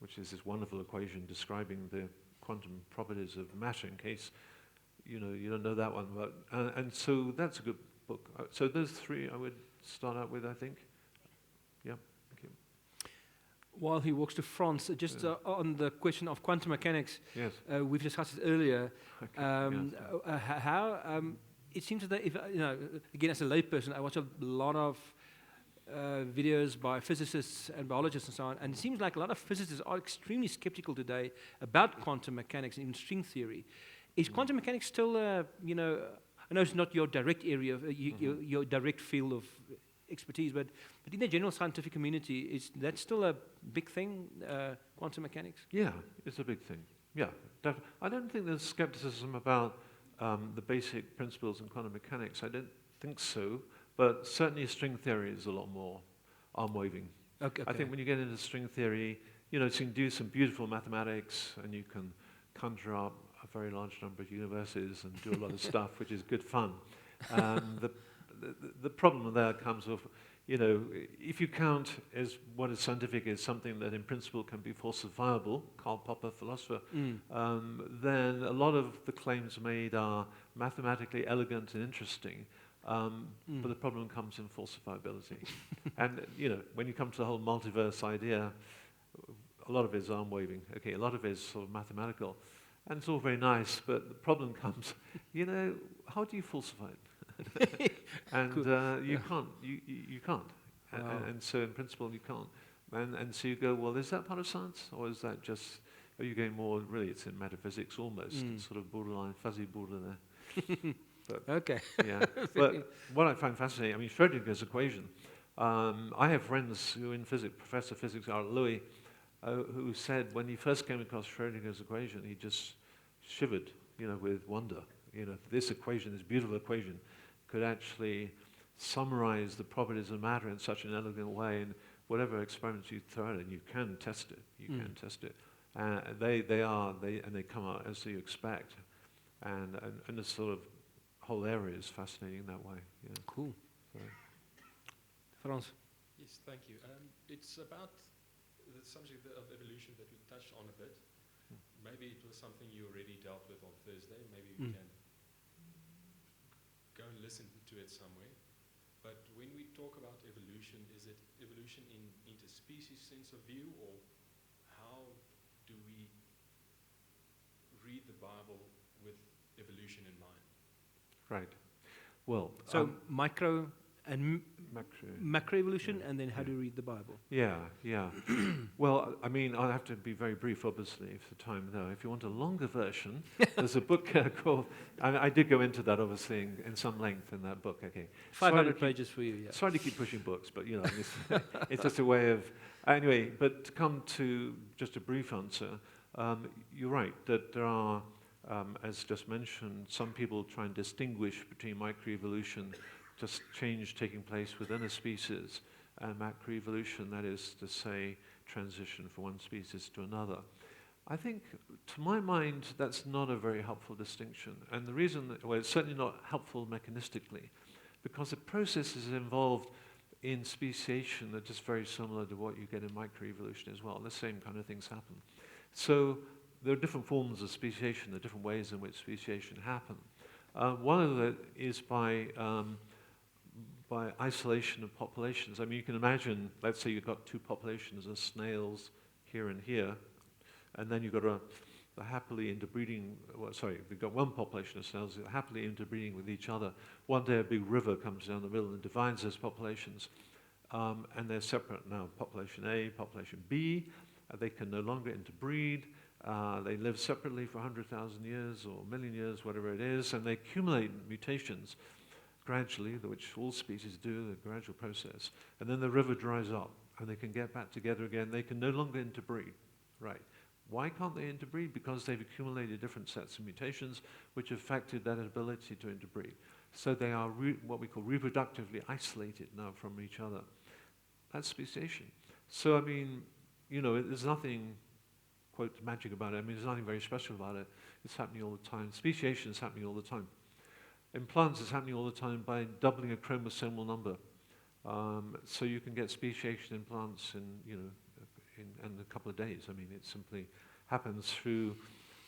which is this wonderful equation describing the quantum properties of matter, in case you don't know that one. But and so that's a good book. So those 3 I would start out with, I think. Yeah, thank you. while he walks to France, just on the question of quantum mechanics, Yes. we've discussed it earlier. Okay. How it seems that if again as a layperson, I watch a lot of videos by physicists and biologists and so on, and it seems like a lot of physicists are extremely skeptical today about quantum mechanics and even string theory. Is quantum mechanics still, I know it's not your direct area, your direct field of expertise, but in the general scientific community, is that still a big thing, quantum mechanics? Yeah, it's a big thing. Yeah, I don't think there's skepticism about the basic principles in quantum mechanics. I don't think so, but certainly string theory is a lot more arm-waving. Okay. I think when you get into string theory, so you can do some beautiful mathematics, and you can conjure up a very large number of universes and do a lot of stuff, which is good fun. The problem there comes with, if you count as what is scientific as something that in principle can be falsifiable, Karl Popper, philosopher, then a lot of the claims made are mathematically elegant and interesting, but the problem comes in falsifiability. And, when you come to the whole multiverse idea, a lot of it is arm-waving. Okay, a lot of it is sort of mathematical. And it's all very nice, but the problem comes, how do you falsify it? And you can't. You can't. Wow. And so in principle you can't. And so you go, well, is that part of science? Or is that just, are you going more, really it's in metaphysics almost, it's sort of borderline, fuzzy border there. But, Okay. yeah. But what I find fascinating, Schrodinger's equation. I have friends who in physics, Professor of Physics are Louis, who said when he first came across Schrodinger's equation, he just shivered, with wonder. This equation, this beautiful equation, could actually summarize the properties of matter in such an elegant way, and whatever experiments you throw at it, you can test it. You can test it. They come out as you expect, and the sort of whole area is fascinating that way. Yeah. Cool. So. Frans. Yes, thank you. It's about the subject of evolution that we touched on a bit. Maybe it was something you already dealt with on Thursday. Maybe we can go and listen to it somewhere. But when we talk about evolution, is it evolution in interspecies sense of view, or how do we read the Bible with evolution in mind? Right. Well, So micro and macro evolution, Yeah. and then how do you read the Bible? Yeah. Well, I'll have to be very brief, obviously, for time, though. If you want a longer version, there's a book called, I did go into that, obviously, in some length in that book, okay. 500 pages for you, yeah. Sorry to keep pushing books, but, it's just a way of, anyway, but to come to just a brief answer, you're right, that there are, as just mentioned, some people try and distinguish between microevolution, just change taking place within a species, and macroevolution, that is to say, transition from one species to another. I think, to my mind, that's not a very helpful distinction. And the reason, it's certainly not helpful mechanistically, because the processes involved in speciation are just very similar to what you get in microevolution as well. The same kind of things happen. So there are different forms of speciation, there are different ways in which speciation happen. One of it is by isolation of populations. You can imagine, let's say you've got two populations of snails here and here, and then you've got a happily interbreeding, we've got one population of snails happily interbreeding with each other. One day a big river comes down the middle and divides those populations, and they're separate now, population A, population B. They can no longer interbreed. They live separately for 100,000 years or a million years, whatever it is, and they accumulate mutations gradually, which all species do, the gradual process. And then the river dries up, and they can get back together again. They can no longer interbreed, right? Why can't they interbreed? Because they've accumulated different sets of mutations which affected that ability to interbreed. So they are what we call reproductively isolated now from each other. That's speciation. So, there's nothing, quote, magic about it. There's nothing very special about it. It's happening all the time. Speciation is happening all the time. In plants, it's happening all the time by doubling a chromosomal number. So you can get speciation in plants in a couple of days. It simply happens through,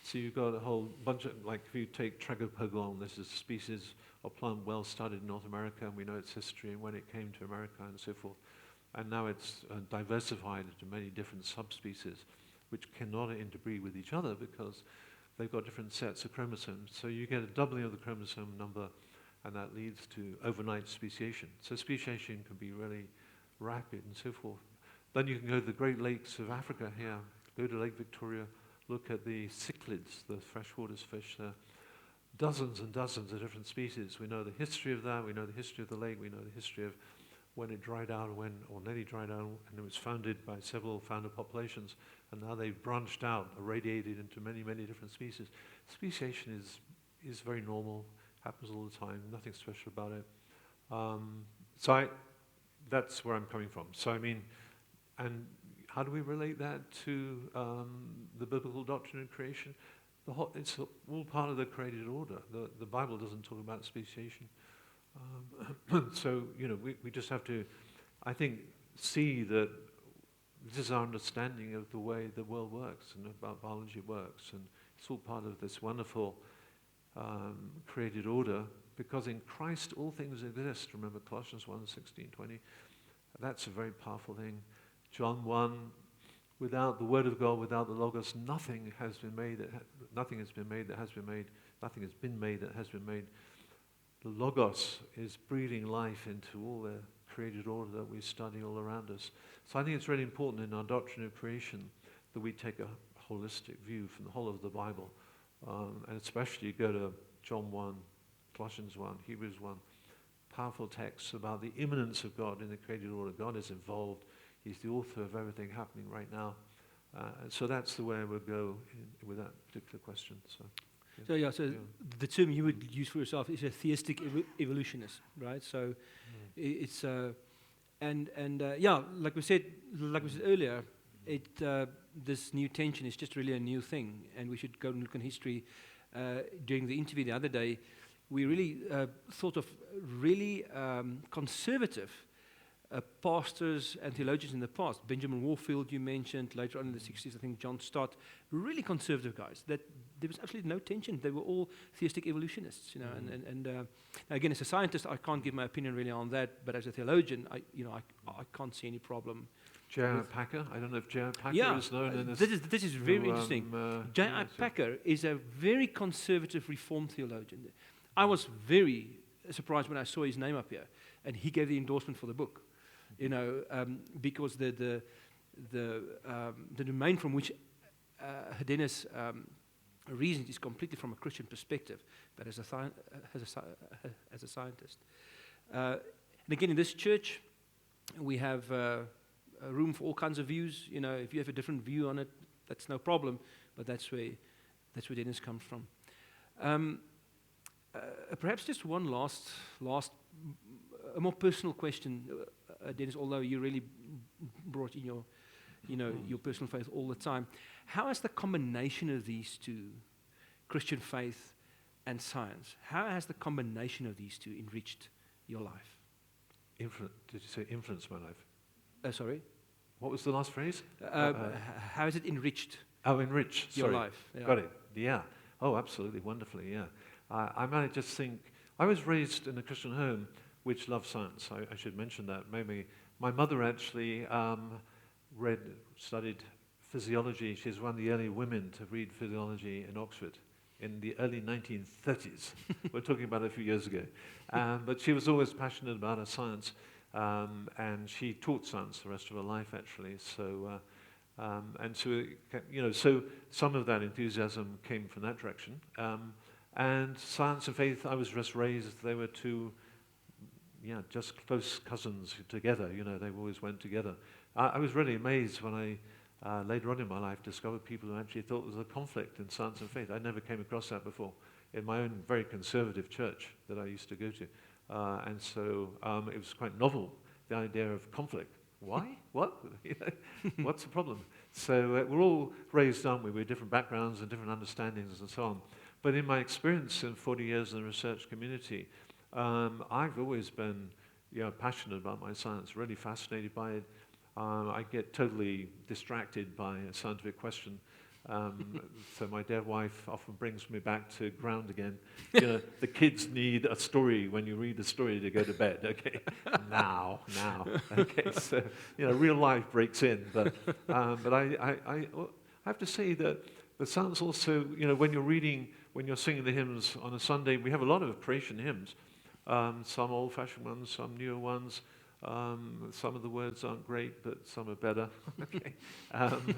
so you've got a whole bunch of, like if you take Tragopogon, this is a species of plant well studied in North America, and we know its history and when it came to America and so forth. and now it's diversified into many different subspecies, which cannot interbreed with each other because they've got different sets of chromosomes. So you get a doubling of the chromosome number, and that leads to overnight speciation. So speciation can be really rapid and so forth. Then you can go to the Great Lakes of Africa here, go to Lake Victoria, look at the cichlids, the freshwater fish there. Dozens and dozens of different species. We know the history of that, we know the history of the lake, we know the history of when it dried out, or nearly dried out, and it was founded by several founder populations, and now they've branched out, irradiated into many, many different species. Speciation is very normal, happens all the time, nothing special about it. That's where I'm coming from. So I mean, and how do we relate that to the biblical doctrine of creation? It's all part of the created order. The Bible doesn't talk about speciation. So, you know, we just have to, I think, see that this is our understanding of the way the world works and about biology works. And it's all part of this wonderful created order, because in Christ all things exist. Remember Colossians 1, 16, 20. That's a very powerful thing. John 1, without the Word of God, without the Logos, nothing has been made that has been made that has been made. Nothing has been made that has been made. The Logos is breathing life into all the created order that we study all around us. So I think it's really important in our doctrine of creation that we take a holistic view from the whole of the Bible. And especially go to John 1, Colossians 1, Hebrews 1, powerful texts about the immanence of God in the created order. God is involved. He's the author of everything happening right now. And so that's the way I would go with that particular question. So the term you would use for yourself is a theistic evolutionist, right? So it's like we said earlier, this new tension is just really a new thing, and we should go and look in history. During the interview the other day, we really thought of really conservative pastors and theologians in the past. Benjamin Warfield, you mentioned, later on in the 60s, I think John Stott, really conservative guys. That there was absolutely no tension. They were all theistic evolutionists, you know. And again, as a scientist, I can't give my opinion really on that. But as a theologian, I can't see any problem. J.I. Packer. I don't know if J.I. Packer is known in this. This is very interesting. J.I. Packer is a very conservative Reformed theologian. I was very surprised when I saw his name up here, and he gave the endorsement for the book. You know, because the domain from which Denis reasons is completely from a Christian perspective, but as a scientist. And again, in this church, we have a room for all kinds of views. You know, if you have a different view on it, that's no problem. But that's where Denis comes from. Perhaps just one last, a more personal question. Denis, although you really brought in your personal faith all the time, how has the combination of these two, Christian faith and science, how has the combination of these two enriched your life? Did you say influenced my life? Sorry? What was the last phrase? How has it enriched? Oh, enriched. Your life. Yeah. Got it. Yeah. Oh, absolutely. Wonderfully. Yeah. I might just think, I was raised in a Christian home which loved science. I should mention that. Maybe my mother actually studied physiology. She's one of the early women to read physiology in Oxford in the early 1930s. We're talking about a few years ago. But she was always passionate about her science, and she taught science the rest of her life, actually. So, so some of that enthusiasm came from that direction. And science and faith, I was just raised, they were two, just close cousins together. You know, they always went together. I was really amazed when I, later on in my life, discovered people who actually thought there was a conflict in science and faith. I never came across that before in my own very conservative church that I used to go to. And so it was quite novel, the idea of conflict. Why? What? What's the problem? So we're all raised, aren't we, with different backgrounds and different understandings and so on. But in my experience in 40 years in the research community, I've always been passionate about my science, really fascinated by it. I get totally distracted by a scientific question. So my dear wife often brings me back to ground again. You know, the kids need a story when you read the story to go to bed. Okay, now. Okay, so you know, real life breaks in. But I have to say that the sounds also, you know, when you're singing the hymns on a Sunday, we have a lot of creation hymns. Some old-fashioned ones, some newer ones. Some of the words aren't great, but some are better. Okay,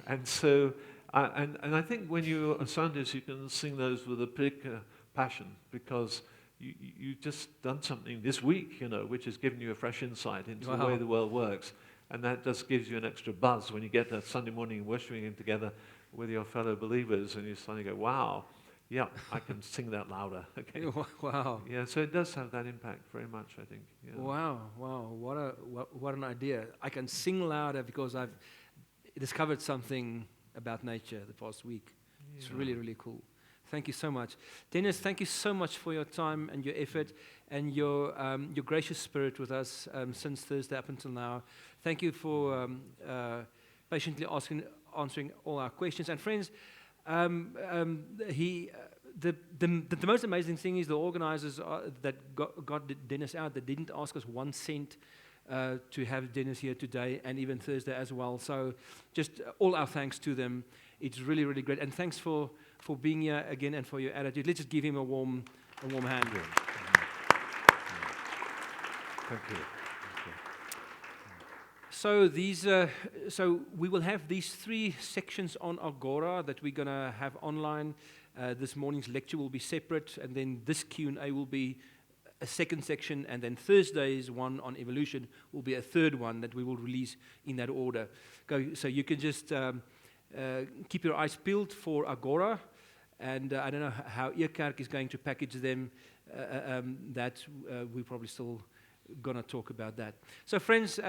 and so. And I think when you're on Sundays, you can sing those with a particular passion because you just done something this week, you know, which has given you a fresh insight into the way the world works. And that just gives you an extra buzz when you get to Sunday morning worshiping together with your fellow believers and you suddenly go, wow, yeah, I can sing that louder. Okay. Wow. Yeah, so it does have that impact very much, I think. Yeah. Wow, what an idea. I can sing louder because I've discovered something about nature the past week. Yeah. It's really, really cool. Thank you so much. Dennis, thank you so much for your time and your effort and your gracious spirit with us since Thursday up until now. Thank you for patiently answering all our questions. And friends, the most amazing thing is the organizers that got Dennis out, they didn't ask us 1 cent to have Dennis here today and even Thursday as well. So just all our thanks to them. It's really, really great. And thanks for being here again and for your attitude. Let's just give him a warm hand. Thank you. So we will have these 3 sections on Agora that we're going to have online. This morning's lecture will be separate, and then this Q&A will be a second section, and then Thursday's one on evolution will be a third one that we will release in that order. So you can just keep your eyes peeled for Agora, and I don't know how Eerkerk is going to package them. We're probably still going to talk about that. So friends,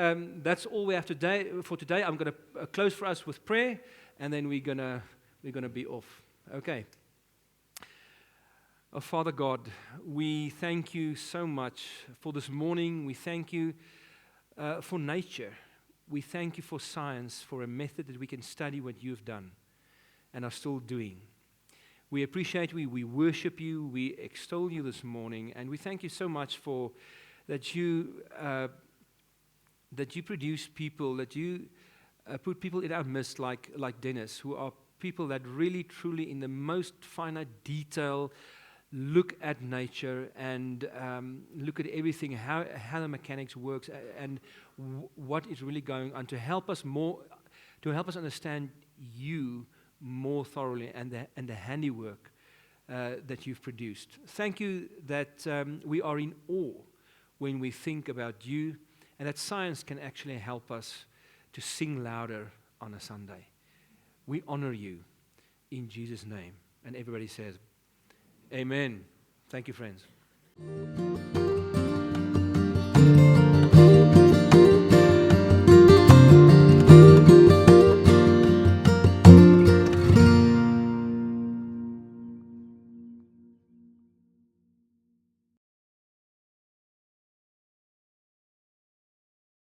that's all we have for today. I'm going to close for us with prayer, and then we're going to be off. Okay. Oh, Father God, we thank you so much for this morning. We thank you for nature. We thank you for science, for a method that we can study what you've done and are still doing. We appreciate you, we worship you, we extol you this morning, and we thank you so much for that you produce people, that you put people in our midst like Dennis, who are people that really, truly, in the most finite detail, look at nature and look at everything, how the mechanics works, and what is really going on to help us understand you more thoroughly and the handiwork that you've produced. Thank you that we are in awe when we think about you, and that science can actually help us to sing louder on a Sunday. We honor you in Jesus' name. And everybody says, Amen. Thank you, friends.